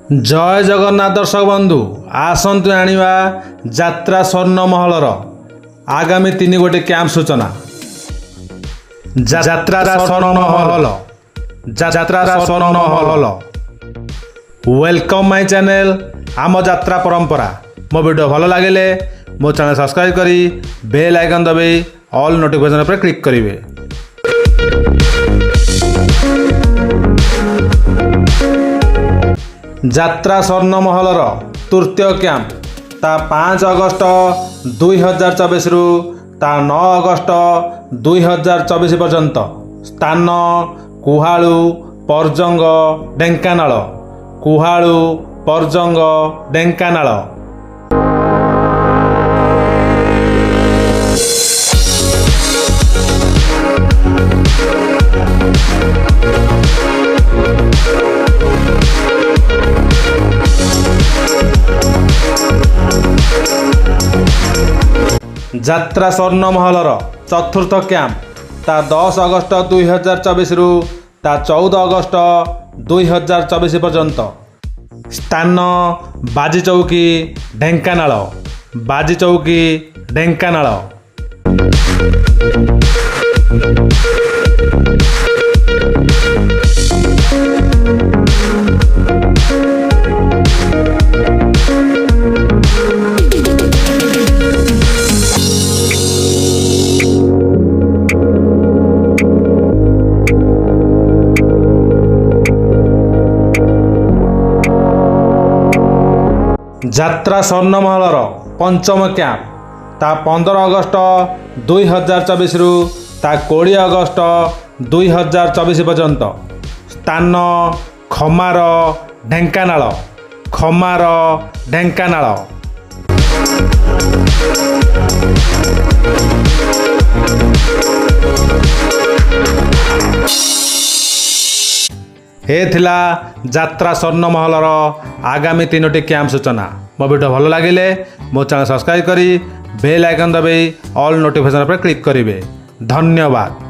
जय जगन्नाथ दर्शक बंधु आसतु आनिबा जात्रा स्वर्णमहलर आगामी 3 गोटे कैंप सूचना। जात्रा स्वर्णमहल जात्रा स्वर्णमहल वेलकम माय चैनल आम जात्रा परंपरा। मो वीडियो भल लगे मो चैनल सब्सक्राइब करी बेल आइकन दबाई ऑल नोटिफिकेशन पर क्लिक करेंगे। जात्रा स्वर्णमहलर तृतीय कैंप ता 5 अगस्त 2024 रु ता 9 अगस्त 2024 पर्यंत। स्थान कुहालू परजंग ढेंकानाल कुहालू परजंग ढेंकानाल। जात्रा स्वर्णमहलर चतुर्थ कैंप ता 10 अगस्त 2024 रु ता 14 अगस्त 2024 पर्यंत। स्थान बाजी चौकी ढेंकानाल बाजी चौकी ढेंकानाल। जात्रा स्वर्णमहलर पंचम कैंप ता 15 अगस्त 2024 रु ता 20 अगस्त 2024 पर्यंत। स्थान खमार ढेंकानाल खमार ढेंकानाल। हे थिला जात्रा स्वर्णमहलर आगामी 3टी कैंप सूचना। मो वीडियो भल लगे मो चैनल सब्सक्राइब करी बेल आइकन दबाई ऑल नोटिफिकेशन पर क्लिक करेंगे। धन्यवाद।